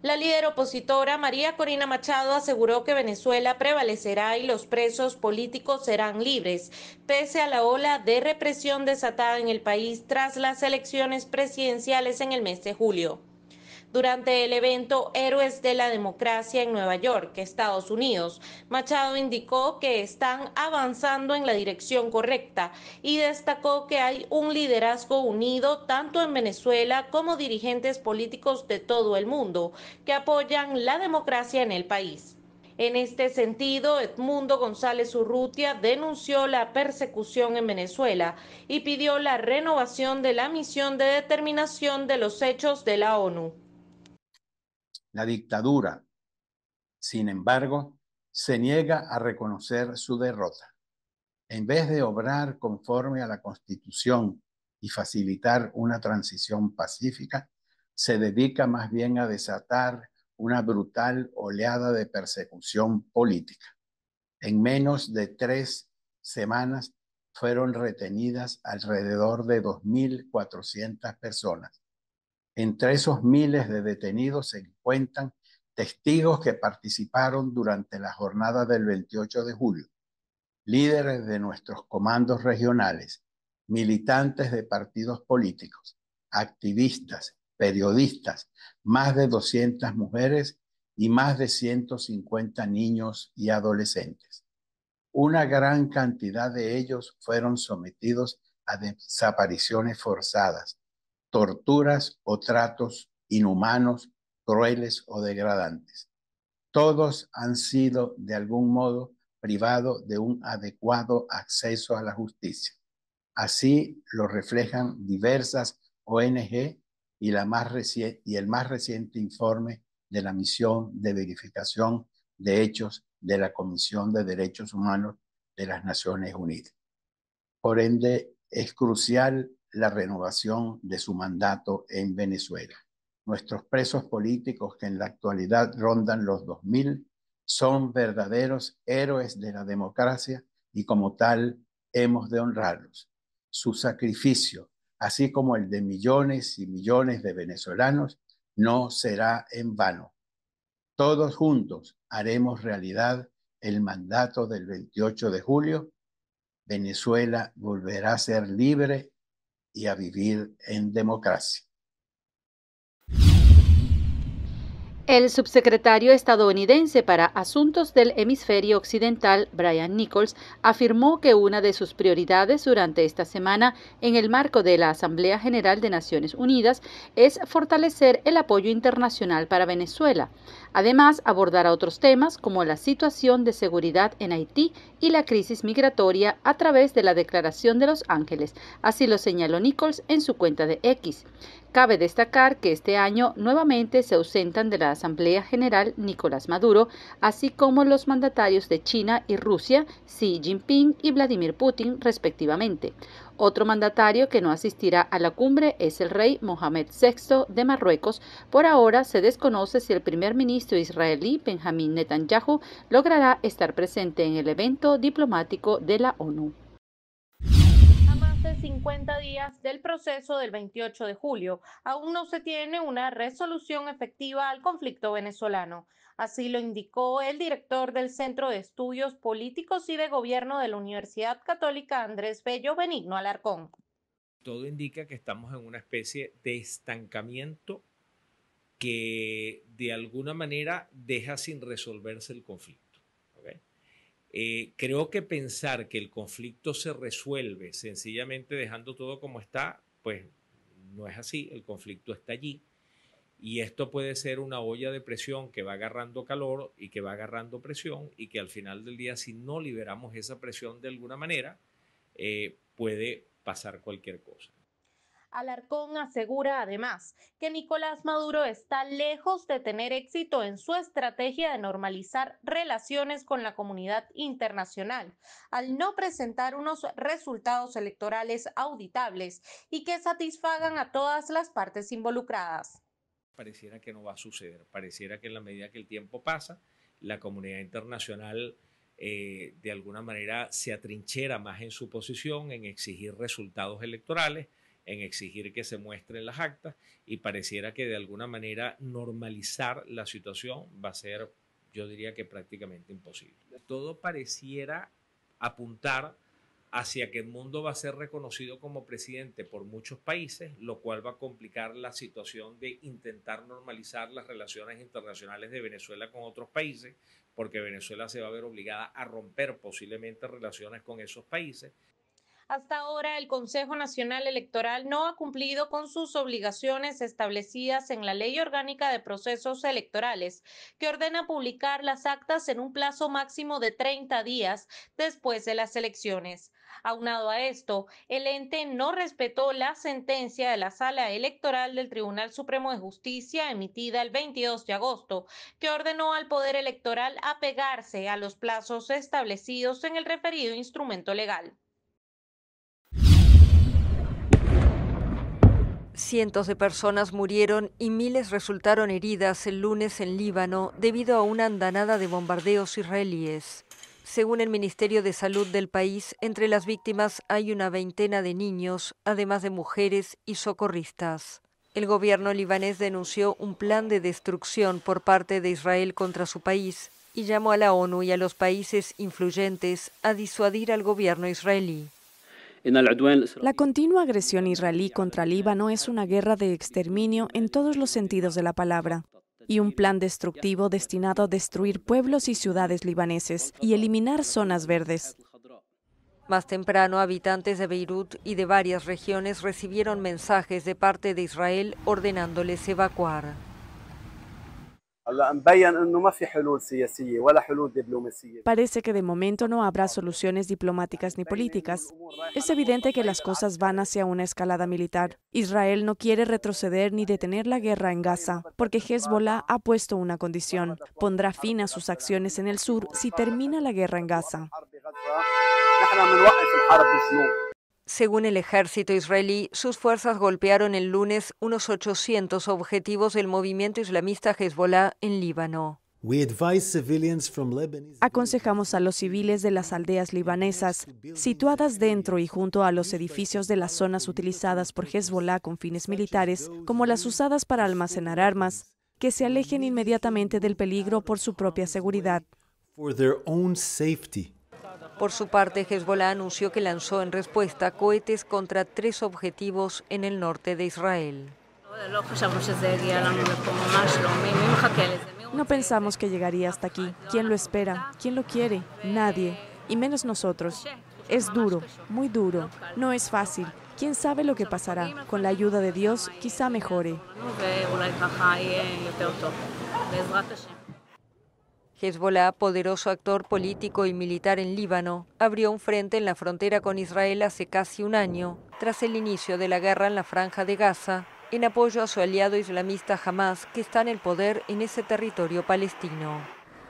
La líder opositora María Corina Machado aseguró que Venezuela prevalecerá y los presos políticos serán libres, pese a la ola de represión desatada en el país tras las elecciones presidenciales en el mes de julio. Durante el evento Héroes de la Democracia en Nueva York, Estados Unidos, Machado indicó que están avanzando en la dirección correcta y destacó que hay un liderazgo unido tanto en Venezuela como dirigentes políticos de todo el mundo que apoyan la democracia en el país. En este sentido, Edmundo González Urrutia denunció la persecución en Venezuela y pidió la renovación de la misión de determinación de los hechos de la ONU. La dictadura, sin embargo, se niega a reconocer su derrota. En vez de obrar conforme a la Constitución y facilitar una transición pacífica, se dedica más bien a desatar una brutal oleada de persecución política. En menos de 3 semanas fueron retenidas alrededor de 2.400 personas. Entre esos miles de detenidos se encuentran testigos que participaron durante la jornada del 28 de julio, líderes de nuestros comandos regionales, militantes de partidos políticos, activistas, periodistas, más de 200 mujeres y más de 150 niños y adolescentes. Una gran cantidad de ellos fueron sometidos a desapariciones forzadas, torturas o tratos inhumanos, crueles o degradantes. Todos han sido de algún modo privados de un adecuado acceso a la justicia. Así lo reflejan diversas ONG y el más reciente informe de la misión de verificación de hechos de la Comisión de Derechos Humanos de las Naciones Unidas. Por ende, es crucial la renovación de su mandato en Venezuela. Nuestros presos políticos, que en la actualidad rondan los 2.000, son verdaderos héroes de la democracia y como tal hemos de honrarlos. Su sacrificio, así como el de millones y millones de venezolanos, no será en vano. Todos juntos haremos realidad el mandato del 28 de julio. Venezuela volverá a ser libre y a vivir en democracia. El subsecretario estadounidense para Asuntos del Hemisferio Occidental, Brian Nichols, afirmó que una de sus prioridades durante esta semana, en el marco de la Asamblea General de Naciones Unidas, es fortalecer el apoyo internacional para Venezuela. Además, abordará otros temas como la situación de seguridad en Haití y la crisis migratoria a través de la Declaración de Los Ángeles. Así lo señaló Nichols en su cuenta de X. Cabe destacar que este año nuevamente se ausentan de la Asamblea General Nicolás Maduro, así como los mandatarios de China y Rusia, Xi Jinping y Vladimir Putin, respectivamente. Otro mandatario que no asistirá a la cumbre es el rey Mohamed VI de Marruecos. Por ahora se desconoce si el primer ministro israelí Benjamín Netanyahu logrará estar presente en el evento diplomático de la ONU. 50 días del proceso del 28 de julio, aún no se tiene una resolución efectiva al conflicto venezolano. Así lo indicó el director del Centro de Estudios Políticos y de Gobierno de la Universidad Católica Andrés Bello Benigno Alarcón. Todo indica que estamos en una especie de estancamiento que de alguna manera deja sin resolverse el conflicto. ¿Okay? Creo que pensar que el conflicto se resuelve sencillamente dejando todo como está, pues no es así, el conflicto está allí y esto puede ser una olla de presión que va agarrando calor y que va agarrando presión y que al final del día, si no liberamos esa presión de alguna manera, puede pasar cualquier cosa. Alarcón asegura además que Nicolás Maduro está lejos de tener éxito en su estrategia de normalizar relaciones con la comunidad internacional, al no presentar unos resultados electorales auditables y que satisfagan a todas las partes involucradas. Pareciera que no va a suceder, pareciera que en la medida que el tiempo pasa, la comunidad internacional de alguna manera se atrinchera más en su posición, en exigir resultados electorales, en exigir que se muestren las actas y pareciera que de alguna manera normalizar la situación va a ser, yo diría que prácticamente imposible. Todo pareciera apuntar hacia que Edmundo va a ser reconocido como presidente por muchos países, lo cual va a complicar la situación de intentar normalizar las relaciones internacionales de Venezuela con otros países, porque Venezuela se va a ver obligada a romper posiblemente relaciones con esos países. Hasta ahora, el Consejo Nacional Electoral no ha cumplido con sus obligaciones establecidas en la Ley Orgánica de Procesos Electorales, que ordena publicar las actas en un plazo máximo de 30 días después de las elecciones. Aunado a esto, el ente no respetó la sentencia de la Sala Electoral del Tribunal Supremo de Justicia emitida el 22 de agosto, que ordenó al Poder Electoral apegarse a los plazos establecidos en el referido instrumento legal. Cientos de personas murieron y miles resultaron heridas el lunes en Líbano debido a una andanada de bombardeos israelíes. Según el Ministerio de Salud del país, entre las víctimas hay una veintena de niños, además de mujeres y socorristas. El gobierno libanés denunció un plan de destrucción por parte de Israel contra su país y llamó a la ONU y a los países influyentes a disuadir al gobierno israelí. La continua agresión israelí contra Líbano es una guerra de exterminio en todos los sentidos de la palabra y un plan destructivo destinado a destruir pueblos y ciudades libaneses y eliminar zonas verdes. Más temprano, habitantes de Beirut y de varias regiones recibieron mensajes de parte de Israel ordenándoles evacuar. Parece que de momento no habrá soluciones diplomáticas ni políticas. Es evidente que las cosas van hacia una escalada militar. Israel no quiere retroceder ni detener la guerra en Gaza, porque Hezbollah ha puesto una condición. Pondrá fin a sus acciones en el sur si termina la guerra en Gaza. Según el ejército israelí, sus fuerzas golpearon el lunes unos 800 objetivos del movimiento islamista Hezbollah en Líbano. Aconsejamos a los civiles de las aldeas libanesas, situadas dentro y junto a los edificios de las zonas utilizadas por Hezbollah con fines militares, como las usadas para almacenar armas, que se alejen inmediatamente del peligro por su propia seguridad. Por su parte, Hezbollah anunció que lanzó en respuesta cohetes contra 3 objetivos en el norte de Israel. No pensamos que llegaría hasta aquí. ¿Quién lo espera? ¿Quién lo quiere? Nadie, y menos nosotros. Es duro, muy duro. No es fácil. ¿Quién sabe lo que pasará? Con la ayuda de Dios, quizá mejore. Hezbollah, poderoso actor político y militar en Líbano, abrió un frente en la frontera con Israel hace casi un año, tras el inicio de la guerra en la Franja de Gaza, en apoyo a su aliado islamista Hamas, que está en el poder en ese territorio palestino.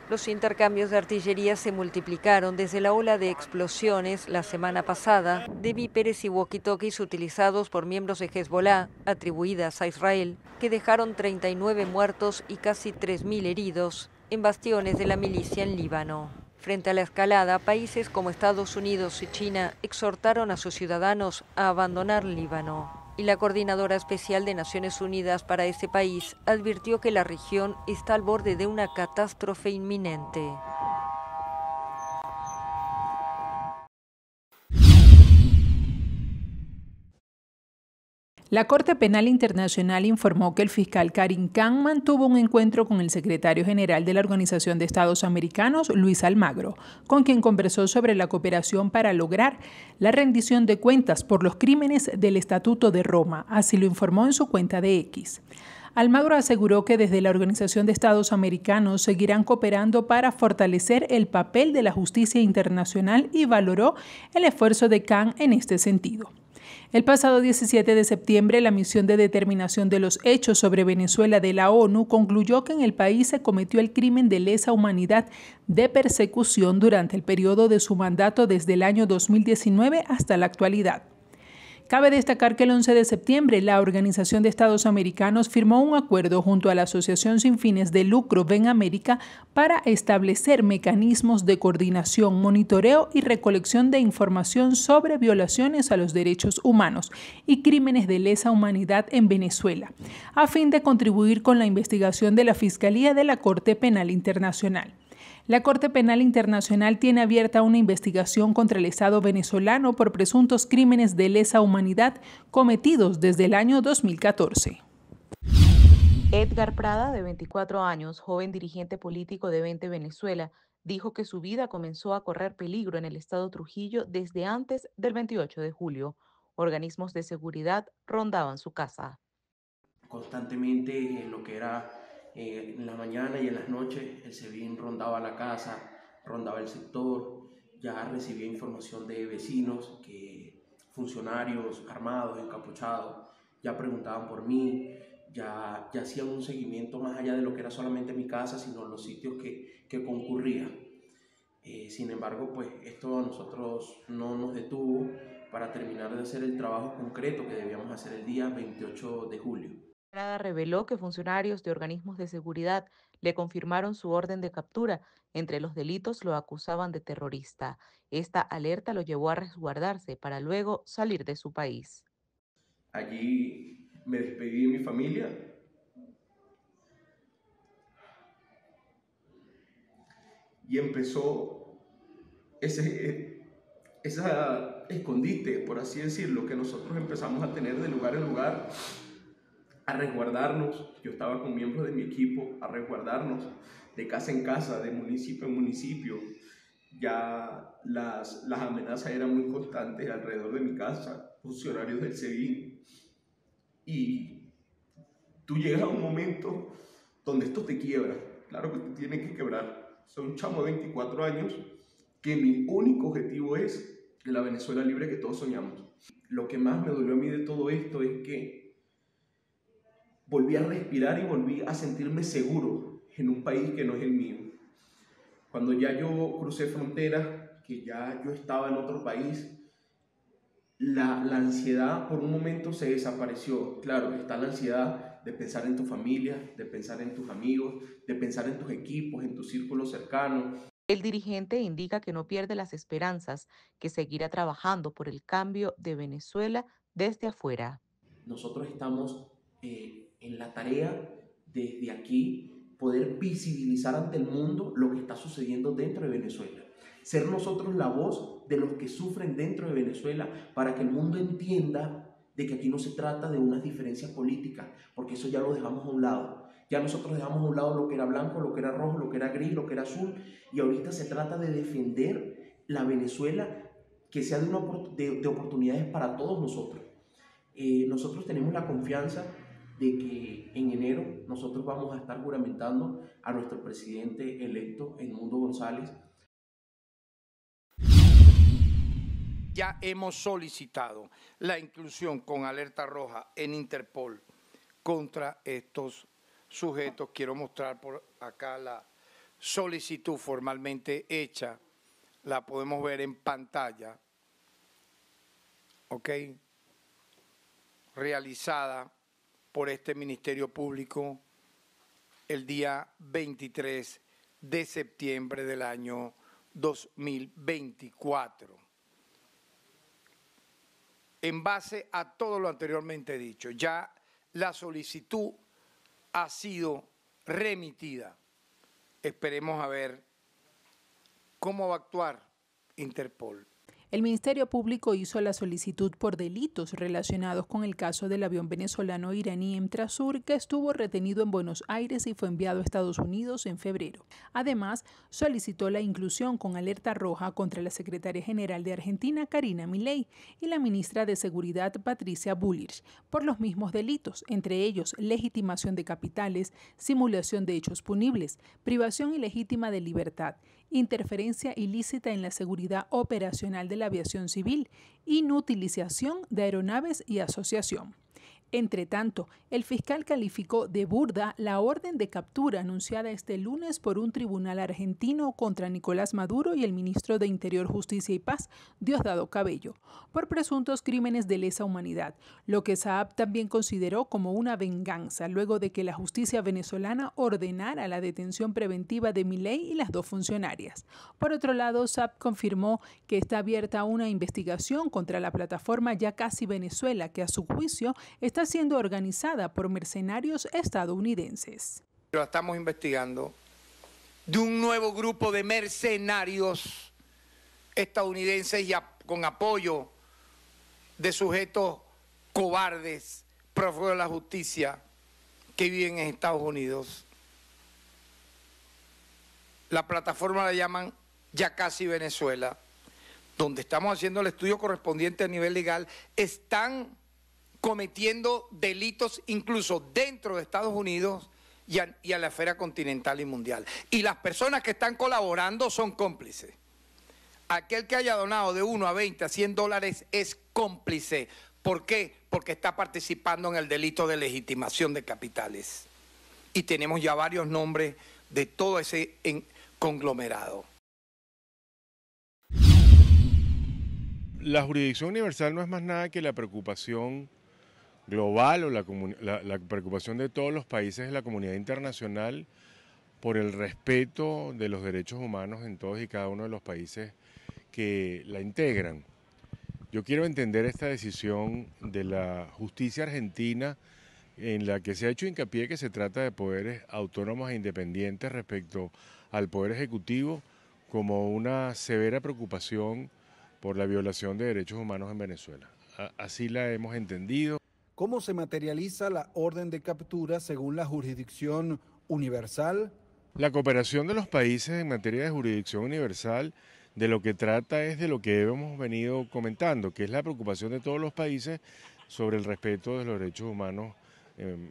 Los intercambios de artillería se multiplicaron desde la ola de explosiones la semana pasada de víperes y walkie-talkies utilizados por miembros de Hezbollah, atribuidas a Israel, que dejaron 39 muertos y casi 3.000 heridos en bastiones de la milicia en Líbano. Frente a la escalada, países como Estados Unidos y China exhortaron a sus ciudadanos a abandonar Líbano. Y la Coordinadora Especial de Naciones Unidas para ese país advirtió que la región está al borde de una catástrofe inminente. La Corte Penal Internacional informó que el fiscal Karim Khan mantuvo un encuentro con el secretario general de la Organización de Estados Americanos, Luis Almagro, con quien conversó sobre la cooperación para lograr la rendición de cuentas por los crímenes del Estatuto de Roma, así lo informó en su cuenta de X. Almagro aseguró que desde la Organización de Estados Americanos seguirán cooperando para fortalecer el papel de la justicia internacional y valoró el esfuerzo de Khan en este sentido. El pasado 17 de septiembre, la misión de determinación de los hechos sobre Venezuela de la ONU concluyó que en el país se cometió el crimen de lesa humanidad de persecución durante el periodo de su mandato desde el año 2019 hasta la actualidad. Cabe destacar que el 11 de septiembre la Organización de Estados Americanos firmó un acuerdo junto a la Asociación sin fines de lucro Ven América para establecer mecanismos de coordinación, monitoreo y recolección de información sobre violaciones a los derechos humanos y crímenes de lesa humanidad en Venezuela, a fin de contribuir con la investigación de la Fiscalía de la Corte Penal Internacional. La Corte Penal Internacional tiene abierta una investigación contra el Estado venezolano por presuntos crímenes de lesa humanidad cometidos desde el año 2014. Edgar Prada, de 24 años, joven dirigente político de 20 Venezuela, dijo que su vida comenzó a correr peligro en el estado Trujillo desde antes del 28 de julio. Organismos de seguridad rondaban su casa. Constantemente en lo que era en la mañana y en las noches, el SEBIN rondaba la casa, rondaba el sector, ya recibía información de vecinos, que funcionarios armados, encapuchados, ya preguntaban por mí, ya hacían un seguimiento más allá de lo que era solamente mi casa, sino los sitios que concurría. Sin embargo, pues esto a nosotros no nos detuvo para terminar de hacer el trabajo concreto que debíamos hacer el día 28 de julio. Prada reveló que funcionarios de organismos de seguridad le confirmaron su orden de captura. Entre los delitos lo acusaban de terrorista. Esta alerta lo llevó a resguardarse para luego salir de su país. Allí me despedí de mi familia. Y empezó ese escondite, por así decirlo, que nosotros empezamos a tener de lugar en lugar, a resguardarnos. Yo estaba con miembros de mi equipo, a resguardarnos de casa en casa, de municipio en municipio. Ya las amenazas eran muy constantes alrededor de mi casa, funcionarios del SEBIN. Y tú llegas a un momento donde esto te quiebra. Claro que te tiene que quebrar. Soy un chamo de 24 años que mi único objetivo es la Venezuela libre que todos soñamos. Lo que más me dolió a mí de todo esto es que volví a respirar y volví a sentirme seguro en un país que no es el mío. Cuando ya yo crucé frontera, que ya yo estaba en otro país, la ansiedad por un momento se desapareció. Claro, está la ansiedad de pensar en tu familia, de pensar en tus amigos, de pensar en tus equipos, en tu círculo cercano. El dirigente indica que no pierde las esperanzas, que seguirá trabajando por el cambio de Venezuela desde afuera. Nosotros estamos en la tarea desde aquí poder visibilizar ante el mundo lo que está sucediendo dentro de Venezuela. Ser nosotros la voz de los que sufren dentro de Venezuela para que el mundo entienda de que aquí no se trata de unas diferencias políticas, porque eso ya lo dejamos a un lado. Ya nosotros dejamos a un lado lo que era blanco, lo que era rojo, lo que era gris, lo que era azul, y ahorita se trata de defender la Venezuela que sea de oportunidades para todos nosotros. Nosotros tenemos la confianza de que en enero nosotros vamos a estar juramentando a nuestro presidente electo, Edmundo González. Ya hemos solicitado la inclusión con alerta roja en Interpol contra estos sujetos. Quiero mostrar por acá la solicitud formalmente hecha. La podemos ver en pantalla. ¿Ok? Realizada por este Ministerio Público el día 23 de septiembre del año 2024. En base a todo lo anteriormente dicho, ya la solicitud ha sido remitida. Esperemos a ver cómo va a actuar Interpol. El Ministerio Público hizo la solicitud por delitos relacionados con el caso del avión venezolano iraní Emtrasur, que estuvo retenido en Buenos Aires y fue enviado a Estados Unidos en febrero. Además, solicitó la inclusión con alerta roja contra la secretaria general de Argentina, Karina Milei, y la ministra de Seguridad, Patricia Bullrich, por los mismos delitos, entre ellos legitimación de capitales, simulación de hechos punibles, privación ilegítima de libertad, interferencia ilícita en la seguridad operacional de la aviación civil, inutilización de aeronaves y asociación. Entre tanto, el fiscal calificó de burda la orden de captura anunciada este lunes por un tribunal argentino contra Nicolás Maduro y el ministro de Interior, Justicia y Paz, Diosdado Cabello, por presuntos crímenes de lesa humanidad, lo que Saab también consideró como una venganza luego de que la justicia venezolana ordenara la detención preventiva de Milei y las dos funcionarias. Por otro lado, Saab confirmó que está abierta una investigación contra la plataforma Ya Casi Venezuela, que a su juicio está siendo organizada por mercenarios estadounidenses. Lo estamos investigando de un nuevo grupo de mercenarios estadounidenses y con apoyo de sujetos cobardes, prófugos de la justicia, que viven en Estados Unidos. La plataforma la llaman Ya Casi Venezuela, donde estamos haciendo el estudio correspondiente a nivel legal. Están cometiendo delitos incluso dentro de Estados Unidos y a la esfera continental y mundial. Y las personas que están colaborando son cómplices. Aquel que haya donado de 1 a 20 a $100 es cómplice. ¿Por qué? Porque está participando en el delito de legitimación de capitales. Y tenemos ya varios nombres de todo ese conglomerado. La jurisdicción universal no es más nada que la preocupación global o la preocupación de todos los países de la comunidad internacional por el respeto de los derechos humanos en todos y cada uno de los países que la integran. Yo quiero entender esta decisión de la justicia argentina en la que se ha hecho hincapié que se trata de poderes autónomos e independientes respecto al Poder Ejecutivo como una severa preocupación por la violación de derechos humanos en Venezuela. Así la hemos entendido. ¿Cómo se materializa la orden de captura según la jurisdicción universal? La cooperación de los países en materia de jurisdicción universal de lo que trata es de lo que hemos venido comentando, que es la preocupación de todos los países sobre el respeto de los derechos humanos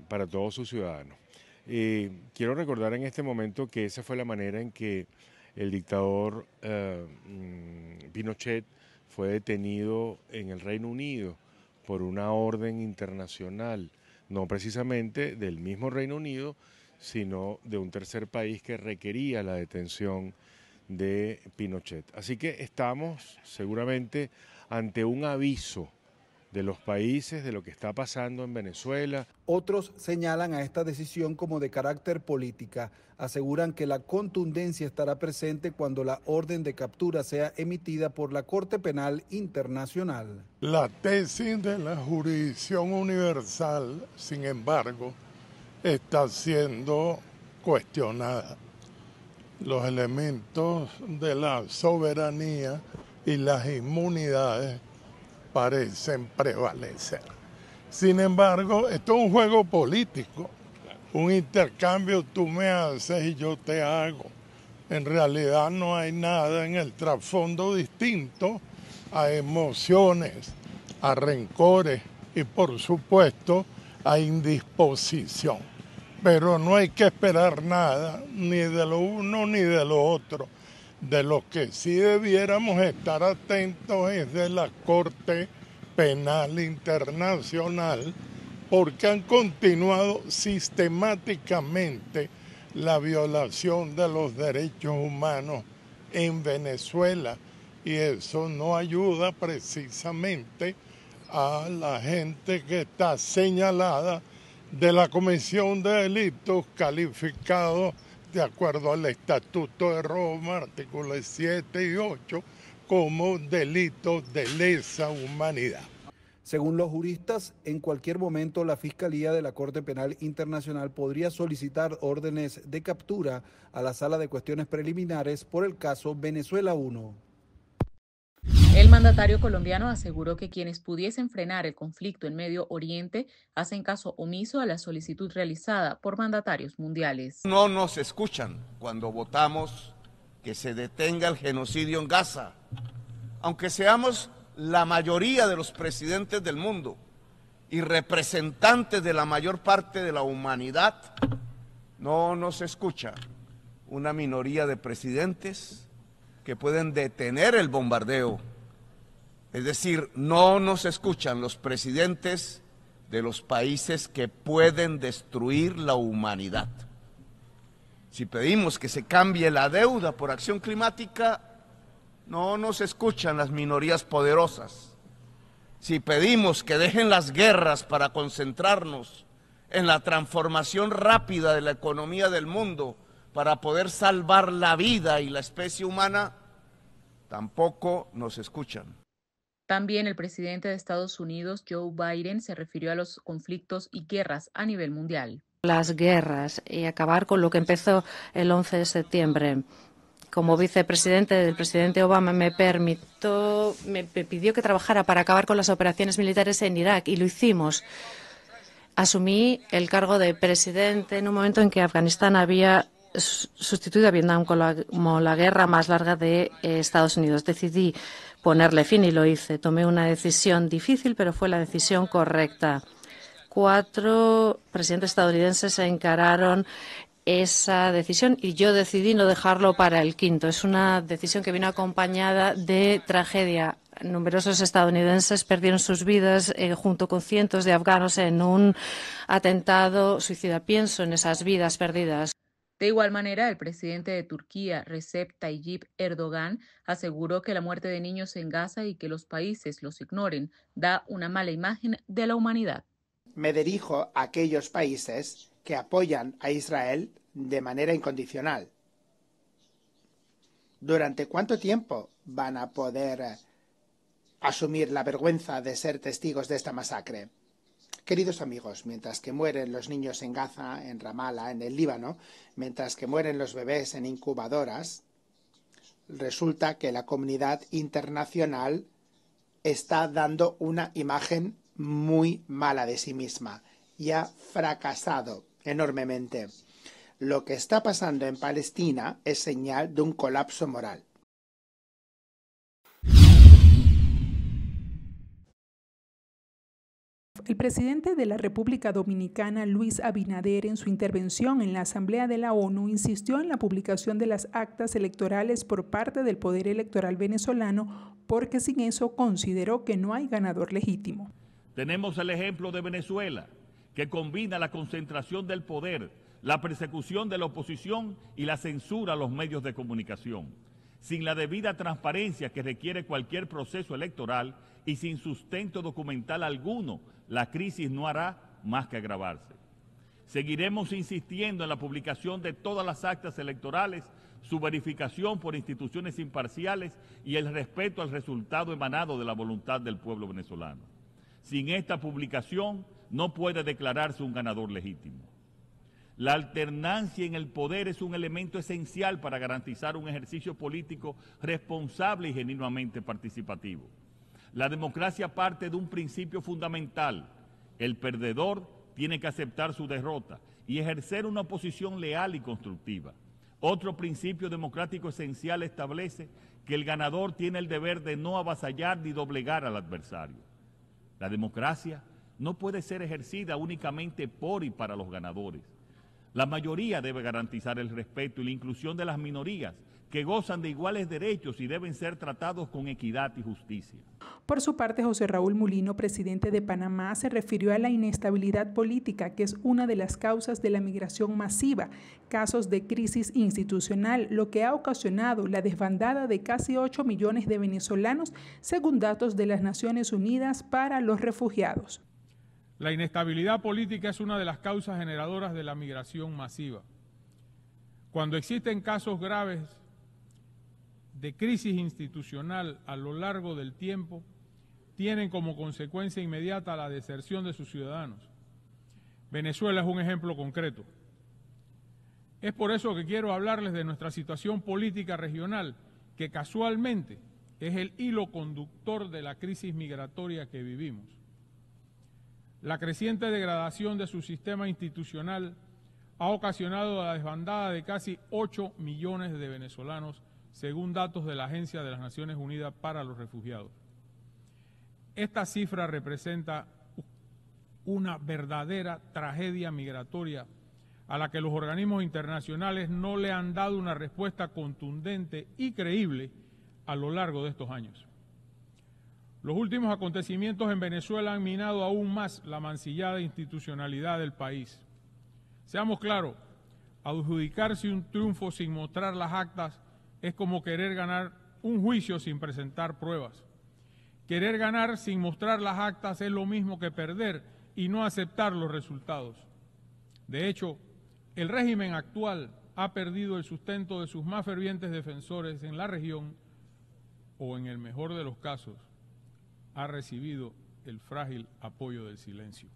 para todos sus ciudadanos. Quiero recordar en este momento que esa fue la manera en que el dictador Pinochet fue detenido en el Reino Unido por una orden internacional, no precisamente del mismo Reino Unido, sino de un tercer país que requería la detención de Pinochet. Así que estamos seguramente ante un aviso de los países de lo que está pasando en Venezuela. Otros señalan a esta decisión como de carácter política. Aseguran que la contundencia estará presente cuando la orden de captura sea emitida por la Corte Penal Internacional. La tesis de la jurisdicción universal, sin embargo, está siendo cuestionada. Los elementos de la soberanía y las inmunidades parecen prevalecer. Sin embargo, esto es un juego político, un intercambio, tú me haces y yo te hago. En realidad no hay nada en el trasfondo distinto a emociones, a rencores y por supuesto a indisposición. Pero no hay que esperar nada, ni de lo uno ni de lo otro. De lo que sí debiéramos estar atentos es de la Corte Penal Internacional, porque han continuado sistemáticamente la violación de los derechos humanos en Venezuela, y eso no ayuda precisamente a la gente que está señalada de la comisión de delitos calificados de acuerdo al Estatuto de Roma, artículos 7 y 8, como delitos de lesa humanidad. Según los juristas, en cualquier momento la Fiscalía de la Corte Penal Internacional podría solicitar órdenes de captura a la Sala de Cuestiones Preliminares por el caso Venezuela 1. El mandatario colombiano aseguró que quienes pudiesen frenar el conflicto en Medio Oriente hacen caso omiso a la solicitud realizada por mandatarios mundiales. No nos escuchan cuando votamos que se detenga el genocidio en Gaza, aunque seamos la mayoría de los presidentes del mundo y representantes de la mayor parte de la humanidad. No nos escucha una minoría de presidentes que pueden detener el bombardeo. Es decir, no nos escuchan los presidentes de los países que pueden destruir la humanidad. Si pedimos que se cambie la deuda por acción climática, no nos escuchan las minorías poderosas. Si pedimos que dejen las guerras para concentrarnos en la transformación rápida de la economía del mundo para poder salvar la vida y la especie humana, tampoco nos escuchan. También el presidente de Estados Unidos, Joe Biden, se refirió a los conflictos y guerras a nivel mundial. Las guerras y acabar con lo que empezó el 11 de septiembre. Como vicepresidente del presidente Obama me pidió que trabajara para acabar con las operaciones militares en Irak y lo hicimos. Asumí el cargo de presidente en un momento en que Afganistán había sustituido a Vietnam como la guerra más larga de Estados Unidos. Decidí ponerle fin y lo hice. Tomé una decisión difícil, pero fue la decisión correcta. 4 presidentes estadounidenses se encararon esa decisión y yo decidí no dejarlo para el 5º. Es una decisión que vino acompañada de tragedia. Numerosos estadounidenses perdieron sus vidas junto con cientos de afganos en un atentado suicida. Pienso en esas vidas perdidas. De igual manera, el presidente de Turquía, Recep Tayyip Erdogan, aseguró que la muerte de niños en Gaza y que los países los ignoren da una mala imagen de la humanidad. Me dirijo a aquellos países que apoyan a Israel de manera incondicional. ¿Durante cuánto tiempo van a poder asumir la vergüenza de ser testigos de esta masacre? Queridos amigos, mientras que mueren los niños en Gaza, en Ramallah, en el Líbano, mientras que mueren los bebés en incubadoras, resulta que la comunidad internacional está dando una imagen muy mala de sí misma y ha fracasado enormemente. Lo que está pasando en Palestina es señal de un colapso moral. El presidente de la República Dominicana, Luis Abinader, en su intervención en la Asamblea de la ONU, insistió en la publicación de las actas electorales por parte del Poder Electoral venezolano porque sin eso consideró que no hay ganador legítimo. Tenemos el ejemplo de Venezuela, que combina la concentración del poder, la persecución de la oposición y la censura a los medios de comunicación. Sin la debida transparencia que requiere cualquier proceso electoral y sin sustento documental alguno, la crisis no hará más que agravarse. Seguiremos insistiendo en la publicación de todas las actas electorales, su verificación por instituciones imparciales y el respeto al resultado emanado de la voluntad del pueblo venezolano. Sin esta publicación no puede declararse un ganador legítimo. La alternancia en el poder es un elemento esencial para garantizar un ejercicio político responsable y genuinamente participativo. La democracia parte de un principio fundamental. El perdedor tiene que aceptar su derrota y ejercer una oposición leal y constructiva. Otro principio democrático esencial establece que el ganador tiene el deber de no avasallar ni doblegar al adversario. La democracia no puede ser ejercida únicamente por y para los ganadores. La mayoría debe garantizar el respeto y la inclusión de las minorías, que gozan de iguales derechos y deben ser tratados con equidad y justicia. Por su parte, José Raúl Mulino, presidente de Panamá, se refirió a la inestabilidad política, que es una de las causas de la migración masiva, casos de crisis institucional, lo que ha ocasionado la desbandada de casi 8 millones de venezolanos, según datos de las Naciones Unidas para los Refugiados. La inestabilidad política es una de las causas generadoras de la migración masiva. Cuando existen casos graves de crisis institucional a lo largo del tiempo, tienen como consecuencia inmediata la deserción de sus ciudadanos. Venezuela es un ejemplo concreto. Es por eso que quiero hablarles de nuestra situación política regional, que casualmente es el hilo conductor de la crisis migratoria que vivimos. La creciente degradación de su sistema institucional ha ocasionado la desbandada de casi 8 millones de venezolanos, según datos de la Agencia de las Naciones Unidas para los Refugiados. Esta cifra representa una verdadera tragedia migratoria a la que los organismos internacionales no le han dado una respuesta contundente y creíble a lo largo de estos años. Los últimos acontecimientos en Venezuela han minado aún más la mancillada institucionalidad del país. Seamos claros, adjudicarse un triunfo sin mostrar las actas es como querer ganar un juicio sin presentar pruebas. Querer ganar sin mostrar las actas es lo mismo que perder y no aceptar los resultados. De hecho, el régimen actual ha perdido el sustento de sus más fervientes defensores en la región o, en el mejor de los casos, ha recibido el frágil apoyo del silencio.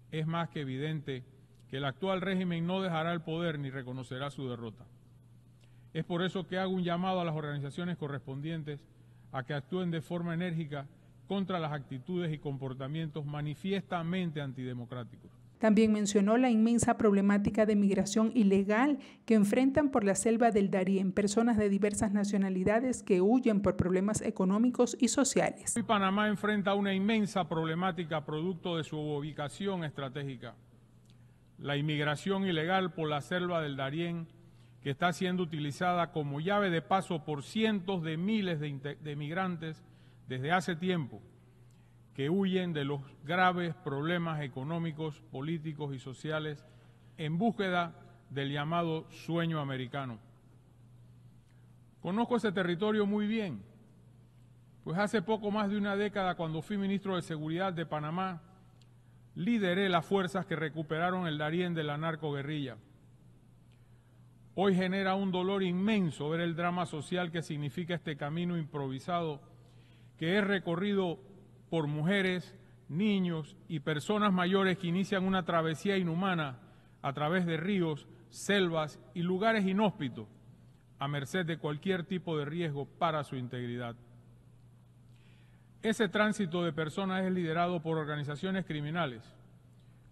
Es más que evidente que el actual régimen no dejará el poder ni reconocerá su derrota. Es por eso que hago un llamado a las organizaciones correspondientes a que actúen de forma enérgica contra las actitudes y comportamientos manifiestamente antidemocráticos. También mencionó la inmensa problemática de migración ilegal que enfrentan por la selva del Darién personas de diversas nacionalidades que huyen por problemas económicos y sociales. Hoy Panamá enfrenta una inmensa problemática producto de su ubicación estratégica. La inmigración ilegal por la selva del Darién, que está siendo utilizada como llave de paso por cientos de miles de migrantes desde hace tiempo, que huyen de los graves problemas económicos, políticos y sociales en búsqueda del llamado sueño americano. Conozco ese territorio muy bien, pues hace poco más de una década, cuando fui ministro de Seguridad de Panamá, lideré las fuerzas que recuperaron el Darién de la narcoguerrilla. Hoy genera un dolor inmenso ver el drama social que significa este camino improvisado que es recorrido por mujeres, niños y personas mayores que inician una travesía inhumana a través de ríos, selvas y lugares inhóspitos, a merced de cualquier tipo de riesgo para su integridad. Ese tránsito de personas es liderado por organizaciones criminales,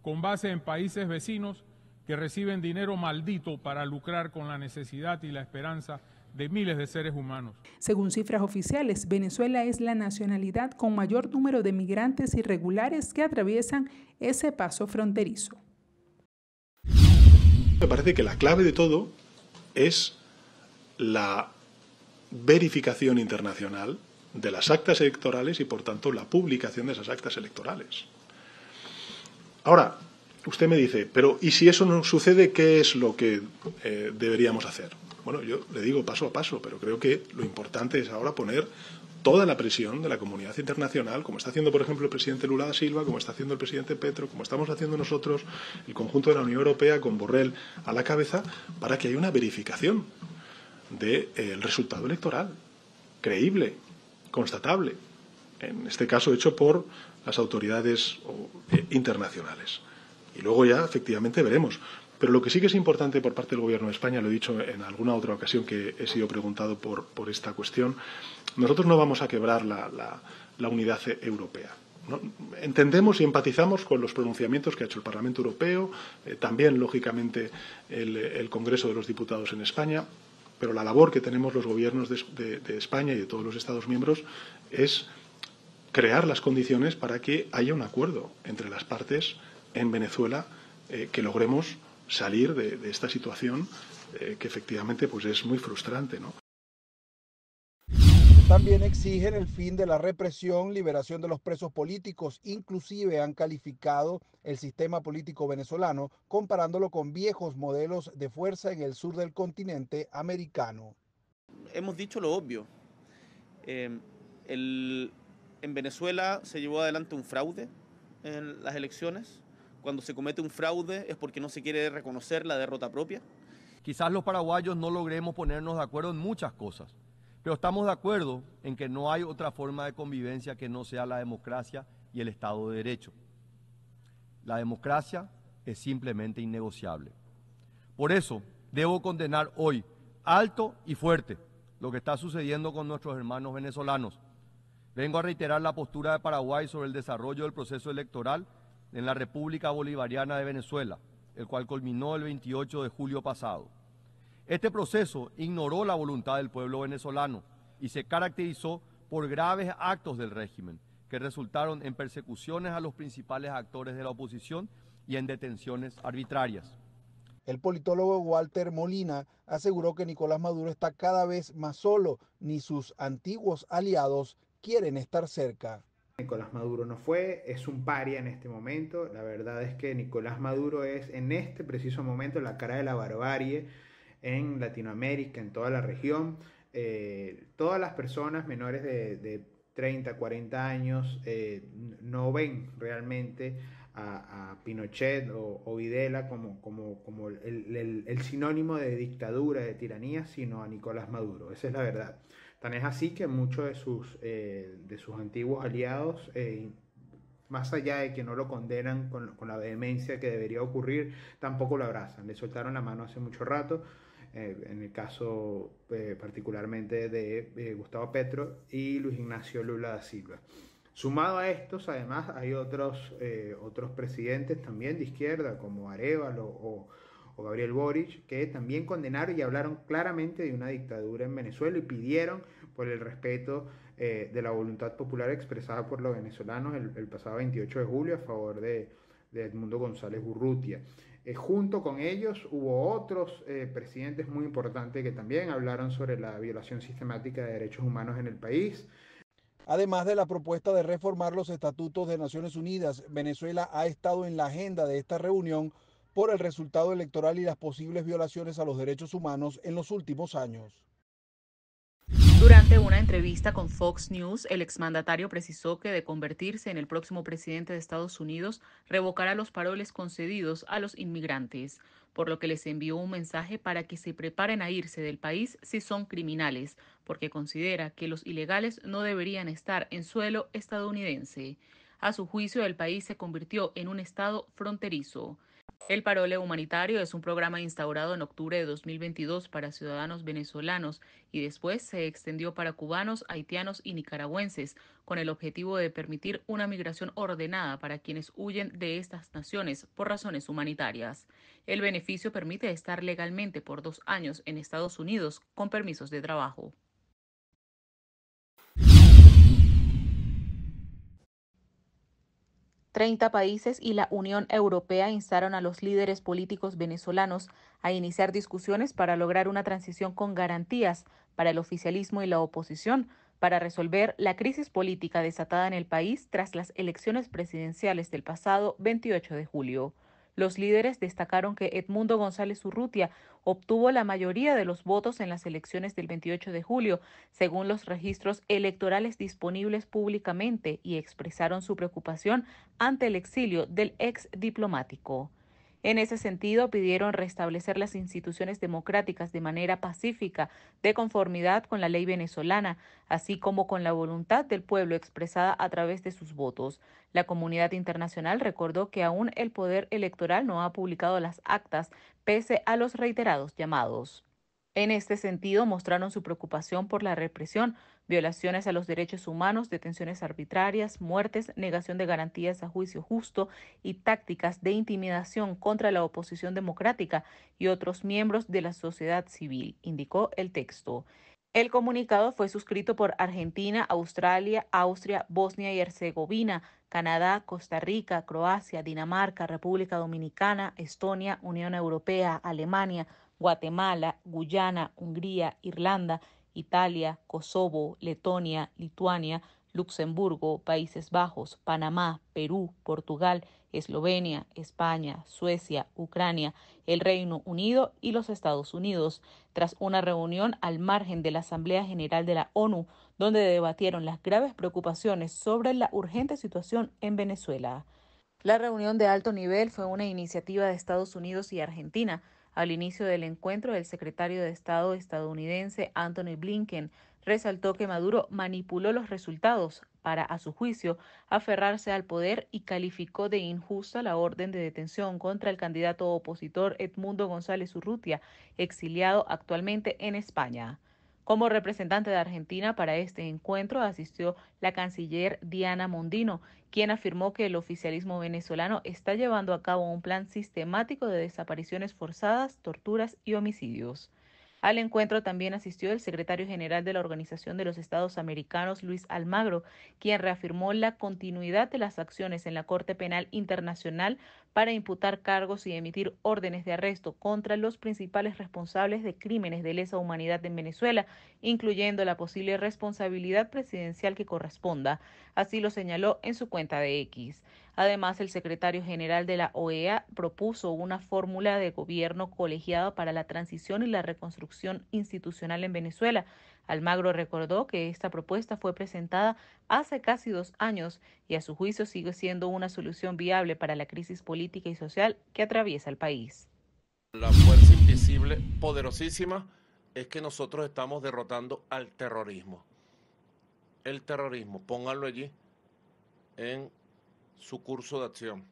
con base en países vecinos que reciben dinero maldito para lucrar con la necesidad y la esperanza de miles de seres humanos. Según cifras oficiales, Venezuela es la nacionalidad con mayor número de migrantes irregulares que atraviesan ese paso fronterizo. Me parece que la clave de todo es la verificación internacional de las actas electorales y, por tanto, la publicación de esas actas electorales. Ahora, usted me dice, pero ¿y si eso no sucede, qué es lo que deberíamos hacer? Bueno, yo le digo paso a paso, pero creo que lo importante es ahora poner toda la presión de la comunidad internacional, como está haciendo, por ejemplo, el presidente Lula da Silva, como está haciendo el presidente Petro, como estamos haciendo nosotros, el conjunto de la Unión Europea, con Borrell a la cabeza, para que haya una verificación del resultado electoral, creíble, constatable, en este caso hecho por las autoridades internacionales. Y luego ya, efectivamente, veremos. Pero lo que sí que es importante por parte del Gobierno de España, lo he dicho en alguna otra ocasión que he sido preguntado por esta cuestión, nosotros no vamos a quebrar la unidad europea, ¿no? Entendemos y empatizamos con los pronunciamientos que ha hecho el Parlamento Europeo, también, lógicamente, el Congreso de los Diputados en España, pero la labor que tenemos los gobiernos de España y de todos los Estados miembros es crear las condiciones para que haya un acuerdo entre las partes en Venezuela, que logremos salir de esta situación que efectivamente pues es muy frustrante, ¿no? También exigen el fin de la represión, liberación de los presos políticos, inclusive han calificado el sistema político venezolano comparándolo con viejos modelos de fuerza en el sur del continente americano. Hemos dicho lo obvio. En Venezuela se llevó adelante un fraude en las elecciones. Cuando se comete un fraude es porque no se quiere reconocer la derrota propia. Quizás los paraguayos no logremos ponernos de acuerdo en muchas cosas, pero estamos de acuerdo en que no hay otra forma de convivencia que no sea la democracia y el Estado de Derecho. La democracia es simplemente innegociable. Por eso debo condenar hoy, alto y fuerte, lo que está sucediendo con nuestros hermanos venezolanos. Vengo a reiterar la postura de Paraguay sobre el desarrollo del proceso electoral en la República Bolivariana de Venezuela, el cual culminó el 28 de julio pasado. Este proceso ignoró la voluntad del pueblo venezolano y se caracterizó por graves actos del régimen, que resultaron en persecuciones a los principales actores de la oposición y en detenciones arbitrarias. El politólogo Walter Molina aseguró que Nicolás Maduro está cada vez más solo, ni sus antiguos aliados quieren estar cerca. Nicolás Maduro no es un paria en este momento. La verdad es que Nicolás Maduro es en este preciso momento la cara de la barbarie en Latinoamérica, en toda la región. Todas las personas menores de 30, 40 años no ven realmente a Pinochet o Videla como el sinónimo de dictadura, de tiranía, sino a Nicolás Maduro. Esa es la verdad. Tan es así que muchos de sus antiguos aliados, más allá de que no lo condenan con la vehemencia que debería ocurrir, tampoco lo abrazan. Le soltaron la mano hace mucho rato, en el caso particularmente de Gustavo Petro y Luis Ignacio Lula da Silva. Sumado a estos, además, hay otros presidentes también de izquierda, como Arévalo o Gabriel Boric, que también condenaron y hablaron claramente de una dictadura en Venezuela y pidieron por el respeto de la voluntad popular expresada por los venezolanos el pasado 28 de julio a favor de Edmundo González Urrutia. Junto con ellos hubo otros presidentes muy importantes que también hablaron sobre la violación sistemática de derechos humanos en el país. Además de la propuesta de reformar los estatutos de Naciones Unidas, Venezuela ha estado en la agenda de esta reunión por el resultado electoral y las posibles violaciones a los derechos humanos en los últimos años. Durante una entrevista con Fox News, el exmandatario precisó que de convertirse en el próximo presidente de Estados Unidos, revocará los paroles concedidos a los inmigrantes, por lo que les envió un mensaje para que se preparen a irse del país si son criminales, porque considera que los ilegales no deberían estar en suelo estadounidense. A su juicio, el país se convirtió en un estado fronterizo. El Parole Humanitario es un programa instaurado en octubre de 2022 para ciudadanos venezolanos y después se extendió para cubanos, haitianos y nicaragüenses, con el objetivo de permitir una migración ordenada para quienes huyen de estas naciones por razones humanitarias. El beneficio permite estar legalmente por 2 años en Estados Unidos con permisos de trabajo. $30 países y la Unión Europea instaron a los líderes políticos venezolanos a iniciar discusiones para lograr una transición con garantías para el oficialismo y la oposición, para resolver la crisis política desatada en el país tras las elecciones presidenciales del pasado 28 de julio. Los líderes destacaron que Edmundo González Urrutia obtuvo la mayoría de los votos en las elecciones del 28 de julio, según los registros electorales disponibles públicamente, y expresaron su preocupación ante el exilio del ex diplomático. En ese sentido, pidieron restablecer las instituciones democráticas de manera pacífica, de conformidad con la ley venezolana, así como con la voluntad del pueblo expresada a través de sus votos. La comunidad internacional recordó que aún el poder electoral no ha publicado las actas, pese a los reiterados llamados. En este sentido, mostraron su preocupación por la represión, violaciones a los derechos humanos, detenciones arbitrarias, muertes, negación de garantías a juicio justo y tácticas de intimidación contra la oposición democrática y otros miembros de la sociedad civil, indicó el texto. El comunicado fue suscrito por Argentina, Australia, Austria, Bosnia y Herzegovina, Canadá, Costa Rica, Croacia, Dinamarca, República Dominicana, Estonia, Unión Europea, Alemania, Guatemala, Guyana, Hungría, Irlanda, Italia, Kosovo, Letonia, Lituania, Luxemburgo, Países Bajos, Panamá, Perú, Portugal, Eslovenia, España, Suecia, Ucrania, el Reino Unido y los Estados Unidos, tras una reunión al margen de la Asamblea General de la ONU, donde debatieron las graves preocupaciones sobre la urgente situación en Venezuela. La reunión de alto nivel fue una iniciativa de Estados Unidos y Argentina. Al inicio del encuentro, el secretario de Estado estadounidense Antony Blinken resaltó que Maduro manipuló los resultados para, a su juicio, aferrarse al poder y calificó de injusta la orden de detención contra el candidato opositor Edmundo González Urrutia, exiliado actualmente en España. Como representante de Argentina para este encuentro asistió la canciller Diana Mondino, quien afirmó que el oficialismo venezolano está llevando a cabo un plan sistemático de desapariciones forzadas, torturas y homicidios. Al encuentro también asistió el secretario general de la Organización de los Estados Americanos, Luis Almagro, quien reafirmó la continuidad de las acciones en la Corte Penal Internacional para imputar cargos y emitir órdenes de arresto contra los principales responsables de crímenes de lesa humanidad en Venezuela, incluyendo la posible responsabilidad presidencial que corresponda. Así lo señaló en su cuenta de X. Además, el secretario general de la OEA propuso una fórmula de gobierno colegiado para la transición y la reconstrucción institucional en Venezuela. Almagro recordó que esta propuesta fue presentada hace casi 2 años y a su juicio sigue siendo una solución viable para la crisis política y social que atraviesa el país. La fuerza invisible, poderosísima, es que nosotros estamos derrotando al terrorismo. El terrorismo, pónganlo allí en su curso de acción.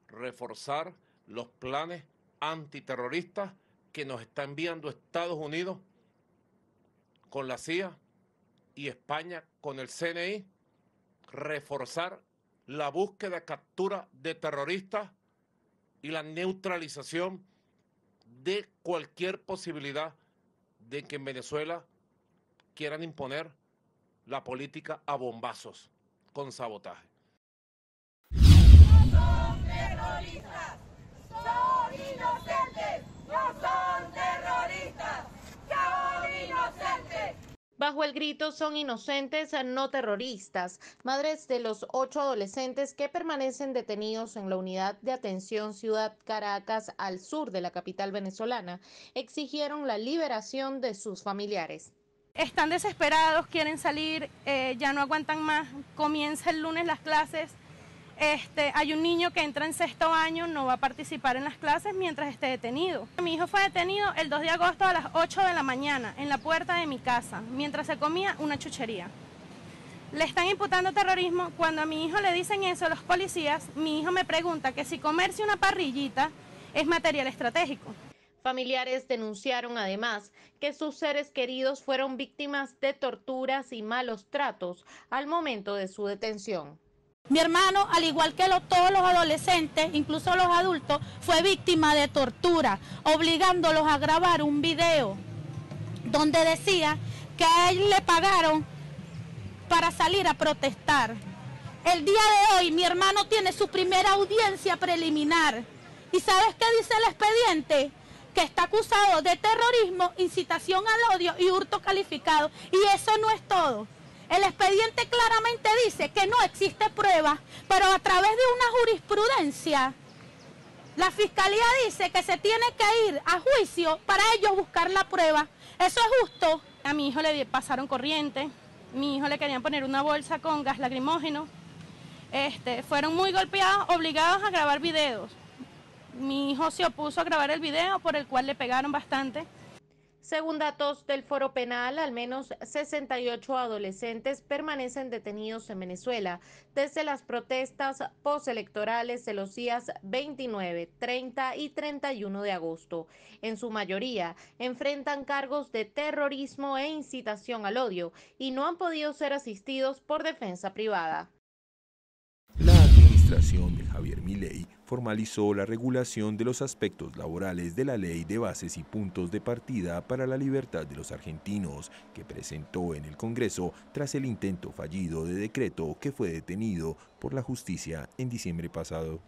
Reforzar los planes antiterroristas que nos está enviando Estados Unidos con la CIA y España con el CNI. Reforzar la búsqueda, captura de terroristas y la neutralización de cualquier posibilidad de que en Venezuela quieran imponer la política a bombazos con sabotaje. No son terroristas, son inocentes, no son terroristas, son inocentes. Bajo el grito "son inocentes, no terroristas", madres de los 8 adolescentes que permanecen detenidos en la unidad de atención Ciudad Caracas, al sur de la capital venezolana, exigieron la liberación de sus familiares. Están desesperados, quieren salir, ya no aguantan más. Comienza el lunes las clases. Hay un niño que entra en 6º año, no va a participar en las clases mientras esté detenido. Mi hijo fue detenido el 2 de agosto a las 8 de la mañana en la puerta de mi casa, mientras se comía una chuchería. Le están imputando terrorismo. Cuando a mi hijo le dicen eso los policías, mi hijo me pregunta que si comerse una parrillita es material estratégico. Familiares denunciaron además que sus seres queridos fueron víctimas de torturas y malos tratos al momento de su detención. Mi hermano, al igual que todos los adolescentes, incluso los adultos, fue víctima de tortura, obligándolos a grabar un video donde decía que a él le pagaron para salir a protestar. El día de hoy mi hermano tiene su primera audiencia preliminar. ¿Y sabes qué dice el expediente? Que está acusado de terrorismo, incitación al odio y hurto calificado. Y eso no es todo. El expediente claramente dice que no existe prueba, pero a través de una jurisprudencia, la fiscalía dice que se tiene que ir a juicio para ellos buscar la prueba. ¿Eso es justo? A mi hijo le pasaron corriente, mi hijo le querían poner una bolsa con gas lacrimógeno. Fueron muy golpeados, obligados a grabar videos. Mi hijo se opuso a grabar el video, por el cual le pegaron bastante. Según datos del Foro Penal, al menos 68 adolescentes permanecen detenidos en Venezuela desde las protestas postelectorales de los días 29, 30 y 31 de agosto. En su mayoría, enfrentan cargos de terrorismo e incitación al odio y no han podido ser asistidos por defensa privada. La administración de Javier Milei formalizó la regulación de los aspectos laborales de la Ley de Bases y Puntos de Partida para la Libertad de los Argentinos, que presentó en el Congreso tras el intento fallido de decreto que fue detenido por la justicia en diciembre pasado.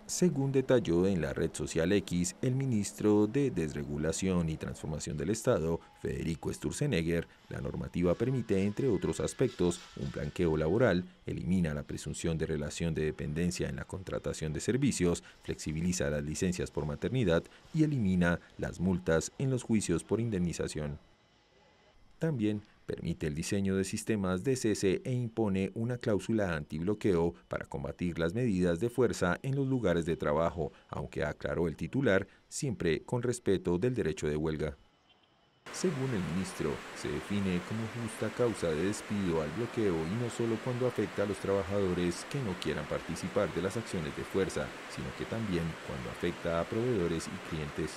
Según detalló en la red social X, el ministro de Desregulación y Transformación del Estado, Federico Sturzenegger, la normativa permite, entre otros aspectos, un blanqueo laboral, elimina la presunción de relación de dependencia en la contratación de servicios, flexibiliza las licencias por maternidad y elimina las multas en los juicios por indemnización. También permite el diseño de sistemas de cese e impone una cláusula antibloqueo para combatir las medidas de fuerza en los lugares de trabajo, aunque aclaró el titular, siempre con respeto del derecho de huelga. Según el ministro, se define como justa causa de despido al bloqueo y no solo cuando afecta a los trabajadores que no quieran participar de las acciones de fuerza, sino que también cuando afecta a proveedores y clientes.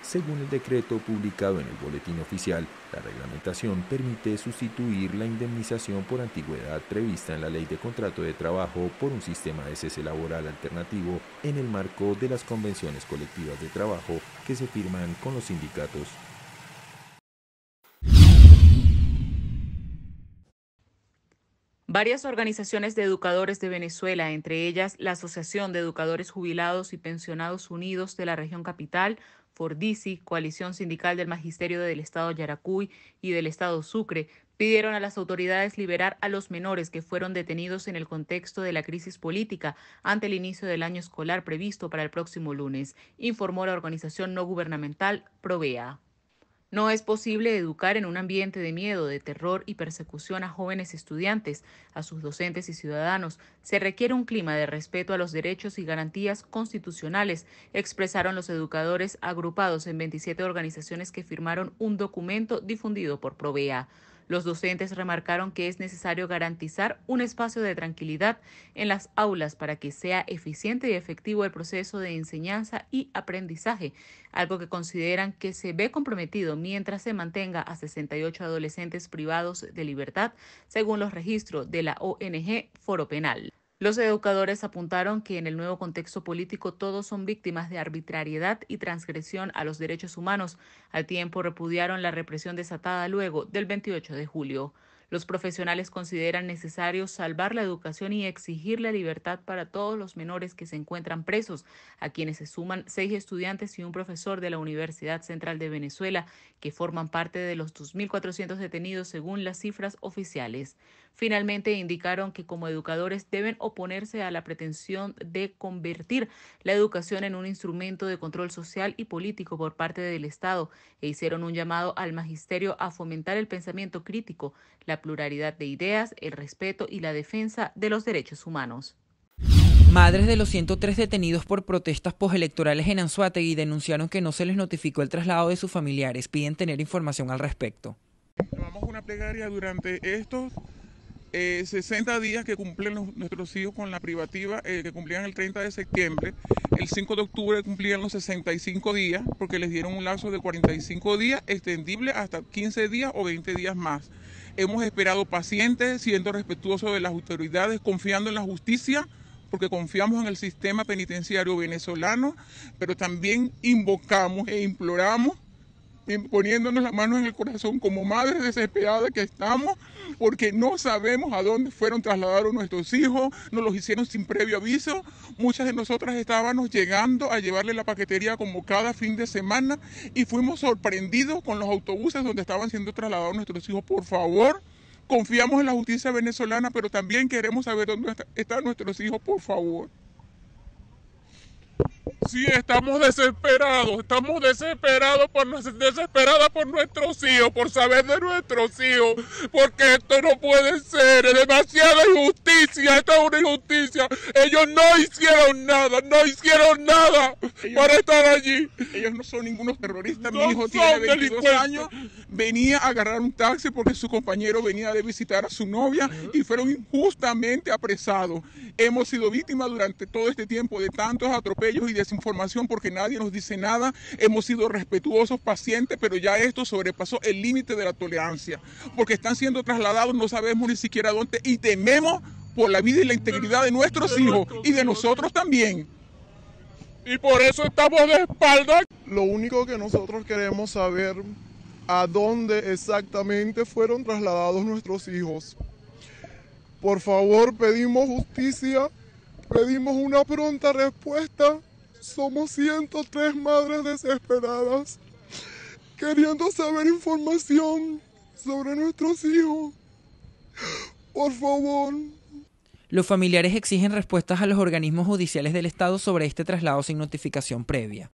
Según el decreto publicado en el Boletín Oficial, la reglamentación permite sustituir la indemnización por antigüedad prevista en la Ley de Contrato de Trabajo por un sistema de cese laboral alternativo en el marco de las convenciones colectivas de trabajo que se firman con los sindicatos. Varias organizaciones de educadores de Venezuela, entre ellas la Asociación de Educadores Jubilados y Pensionados Unidos de la Región Capital, Fordisi, Coalición Sindical del Magisterio del Estado Yaracuy y del Estado Sucre, pidieron a las autoridades liberar a los menores que fueron detenidos en el contexto de la crisis política ante el inicio del año escolar previsto para el próximo lunes, informó la organización no gubernamental Provea. No es posible educar en un ambiente de miedo, de terror y persecución a jóvenes estudiantes, a sus docentes y ciudadanos. Se requiere un clima de respeto a los derechos y garantías constitucionales, expresaron los educadores agrupados en 27 organizaciones que firmaron un documento difundido por Provea. Los docentes remarcaron que es necesario garantizar un espacio de tranquilidad en las aulas para que sea eficiente y efectivo el proceso de enseñanza y aprendizaje, algo que consideran que se ve comprometido mientras se mantenga a 68 adolescentes privados de libertad, según los registros de la ONG Foro Penal. Los educadores apuntaron que en el nuevo contexto político todos son víctimas de arbitrariedad y transgresión a los derechos humanos. Al tiempo repudiaron la represión desatada luego del 28 de julio. Los profesionales consideran necesario salvar la educación y exigir la libertad para todos los menores que se encuentran presos, a quienes se suman 6 estudiantes y un profesor de la Universidad Central de Venezuela, que forman parte de los 2.400 detenidos según las cifras oficiales. Finalmente indicaron que como educadores deben oponerse a la pretensión de convertir la educación en un instrumento de control social y político por parte del Estado e hicieron un llamado al magisterio a fomentar el pensamiento crítico, la pluralidad de ideas, el respeto y la defensa de los derechos humanos. Madres de los 103 detenidos por protestas postelectorales en Anzoátegui denunciaron que no se les notificó el traslado de sus familiares. Piden tener información al respecto. Tomamos una plegaria durante estos 60 días que cumplen nuestros hijos con la privativa, que cumplían el 30 de septiembre. El 5 de octubre cumplían los 65 días porque les dieron un lapso de 45 días extendible hasta 15 días o 20 días más. Hemos esperado pacientes, siendo respetuosos de las autoridades, confiando en la justicia, porque confiamos en el sistema penitenciario venezolano, pero también invocamos e imploramos, poniéndonos las manos en el corazón como madres desesperadas que estamos, porque no sabemos a dónde fueron trasladados nuestros hijos, nos los hicieron sin previo aviso. Muchas de nosotras estábamos llegando a llevarle la paquetería como cada fin de semana y fuimos sorprendidos con los autobuses donde estaban siendo trasladados nuestros hijos. Por favor, confiamos en la justicia venezolana, pero también queremos saber dónde están nuestros hijos, por favor. Sí, estamos desesperadas por nuestros hijos, por saber de nuestros hijos, porque esto no puede ser, es demasiada injusticia, esta es una injusticia. Ellos no hicieron nada para estar allí. Ellos no son ningunos terroristas, mi hijo tiene 22 años, venía a agarrar un taxi porque su compañero venía de visitar a su novia y fueron injustamente apresados. Hemos sido víctimas durante todo este tiempo de tantos atropellos y desinformación porque nadie nos dice nada. Hemos sido respetuosos, pacientes, pero ya esto sobrepasó el límite de la tolerancia, porque están siendo trasladados, no sabemos ni siquiera dónde, y tememos por la vida y la integridad de nuestros hijos y de nosotros también. Y por eso estamos de espaldas. Lo único que nosotros queremos saber a dónde exactamente fueron trasladados nuestros hijos. Por favor, pedimos justicia, pedimos una pronta respuesta. Somos 103 madres desesperadas, queriendo saber información sobre nuestros hijos. Por favor. Los familiares exigen respuestas a los organismos judiciales del Estado sobre este traslado sin notificación previa.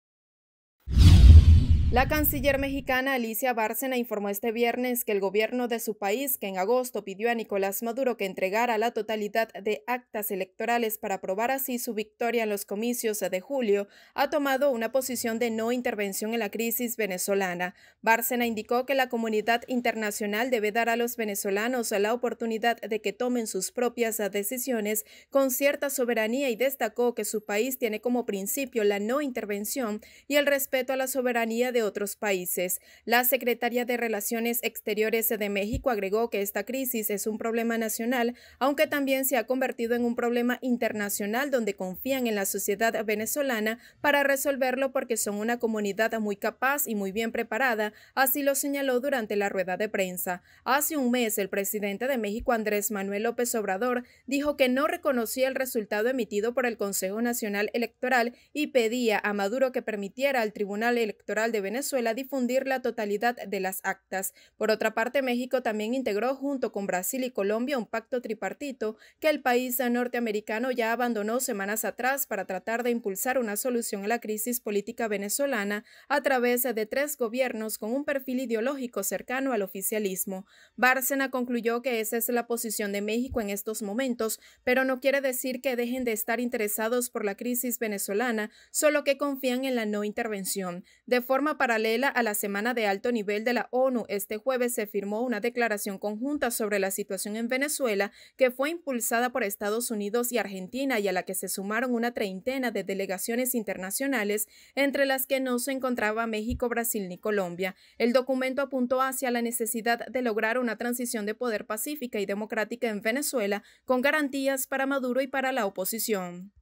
La canciller mexicana Alicia Bárcena informó este viernes que el gobierno de su país, que en agosto pidió a Nicolás Maduro que entregara la totalidad de actas electorales para aprobar así su victoria en los comicios de julio, ha tomado una posición de no intervención en la crisis venezolana. Bárcena indicó que la comunidad internacional debe dar a los venezolanos la oportunidad de que tomen sus propias decisiones con cierta soberanía y destacó que su país tiene como principio la no intervención y el respeto a la soberanía de de otros países. La secretaria de Relaciones Exteriores de México agregó que esta crisis es un problema nacional, aunque también se ha convertido en un problema internacional donde confían en la sociedad venezolana para resolverlo porque son una comunidad muy capaz y muy bien preparada, así lo señaló durante la rueda de prensa. Hace un mes, el presidente de México, Andrés Manuel López Obrador, dijo que no reconocía el resultado emitido por el Consejo Nacional Electoral y pedía a Maduro que permitiera al Tribunal Electoral de Venezuela difundir la totalidad de las actas. Por otra parte, México también integró junto con Brasil y Colombia un pacto tripartito que el país norteamericano ya abandonó semanas atrás para tratar de impulsar una solución a la crisis política venezolana a través de 3 gobiernos con un perfil ideológico cercano al oficialismo. Bárcena concluyó que esa es la posición de México en estos momentos, pero no quiere decir que dejen de estar interesados por la crisis venezolana, solo que confían en la no intervención. De forma paralela a la semana de alto nivel de la ONU, este jueves se firmó una declaración conjunta sobre la situación en Venezuela que fue impulsada por Estados Unidos y Argentina y a la que se sumaron una treintena de delegaciones internacionales, entre las que no se encontraba México, Brasil ni Colombia. El documento apuntó hacia la necesidad de lograr una transición de poder pacífica y democrática en Venezuela con garantías para Maduro y para la oposición.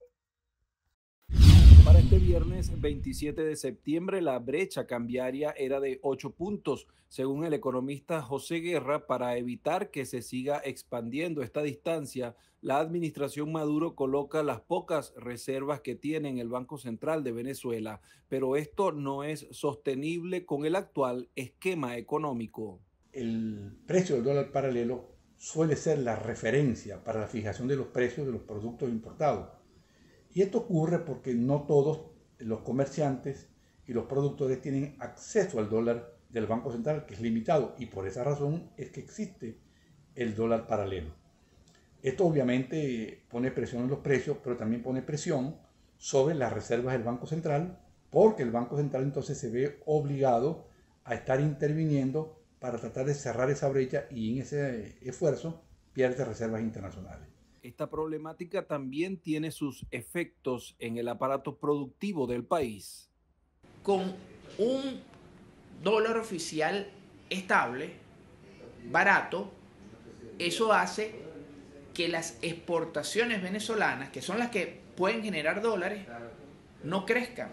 Para este viernes 27 de septiembre, la brecha cambiaria era de 8 puntos, según el economista José Guerra. Para evitar que se siga expandiendo esta distancia, la administración Maduro coloca las pocas reservas que tiene en el Banco Central de Venezuela, pero esto no es sostenible con el actual esquema económico. El precio del dólar paralelo suele ser la referencia para la fijación de los precios de los productos importados. Y esto ocurre porque no todos los comerciantes y los productores tienen acceso al dólar del Banco Central, que es limitado, y por esa razón es que existe el dólar paralelo. Esto obviamente pone presión en los precios, pero también pone presión sobre las reservas del Banco Central, porque el Banco Central entonces se ve obligado a estar interviniendo para tratar de cerrar esa brecha y en ese esfuerzo pierde reservas internacionales. Esta problemática también tiene sus efectos en el aparato productivo del país. Con un dólar oficial estable, barato, eso hace que las exportaciones venezolanas, que son las que pueden generar dólares, no crezcan,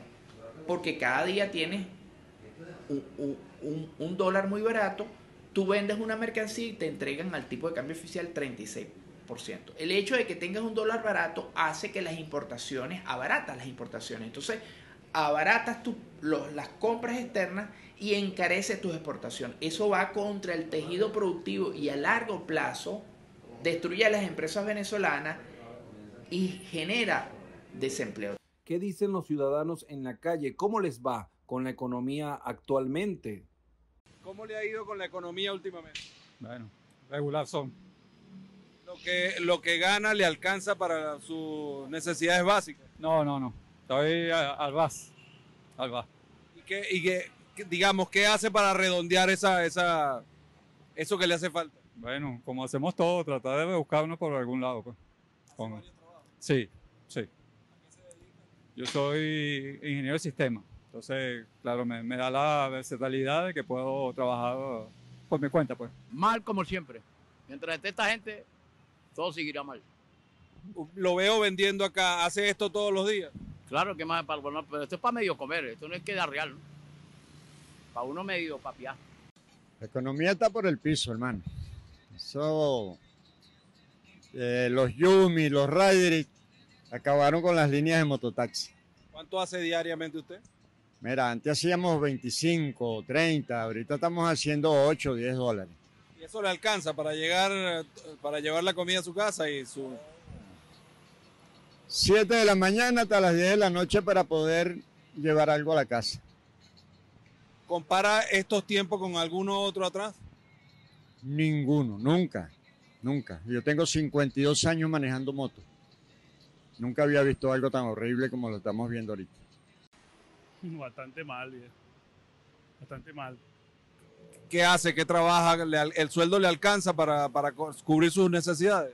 porque cada día tienes un dólar muy barato, tú vendes una mercancía y te entregan al tipo de cambio oficial 36%. El hecho de que tengas un dólar barato hace que las importaciones, abaratas las importaciones. Entonces, abaratas las compras externas y encareces tus exportaciones. Eso va contra el tejido productivo y a largo plazo destruye a las empresas venezolanas y genera desempleo. ¿Qué dicen los ciudadanos en la calle? ¿Cómo les va con la economía actualmente? ¿Cómo le ha ido con la economía últimamente? Bueno, regular son. ¿Lo que gana le alcanza para sus necesidades básicas? No. Estoy al vas. ¿Y digamos, qué hace para redondear eso que le hace falta? Bueno, como hacemos todo, tratar de buscarnos por algún lado. Pues. Sí. Yo soy ingeniero de sistema. Entonces, claro, me da la versatilidad de que puedo trabajar por mi cuenta, pues. Mal como siempre. Mientras esté esta gente, todo seguirá mal. Lo veo vendiendo acá. ¿Hace esto todos los días? Claro que más, pero esto es para medio comer. Esto no es que da real, ¿no? Para uno medio papiar. La economía está por el piso, hermano. Eso, los Yumi, los Riders acabaron con las líneas de mototaxi. ¿Cuánto hace diariamente usted? Mira, antes hacíamos 25, 30, ahorita estamos haciendo 8, 10 dólares. ¿Y eso le alcanza para llevar la comida a su casa y su...? 7 de la mañana hasta las 10 de la noche para poder llevar algo a la casa. ¿Compara estos tiempos con alguno otro atrás? Ninguno, nunca. Yo tengo 52 años manejando moto. Nunca había visto algo tan horrible como lo estamos viendo ahorita. Bastante mal, bastante mal. ¿Qué hace? ¿Qué trabaja? ¿El sueldo le alcanza para cubrir sus necesidades?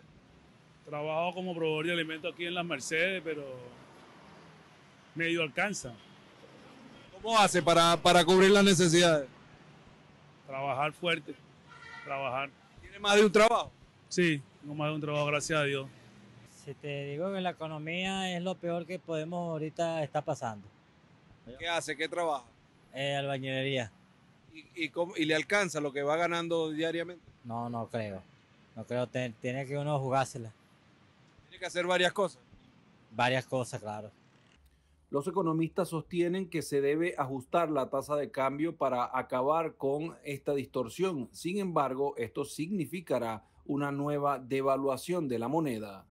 Trabajo como proveedor de alimentos aquí en las Mercedes, pero medio alcanza. ¿Cómo hace para cubrir las necesidades? Trabajar fuerte, trabajar. ¿Tiene más de un trabajo? Sí, tengo más de un trabajo, gracias a Dios. Si te digo que la economía es lo peor que podemos ahorita estar pasando. ¿Qué hace? ¿Qué trabaja? Albañilería. ¿Y le alcanza lo que va ganando diariamente? No creo. No creo, tiene que uno jugársela. Tiene que hacer varias cosas. Varias cosas, claro. Los economistas sostienen que se debe ajustar la tasa de cambio para acabar con esta distorsión. Sin embargo, esto significará una nueva devaluación de la moneda.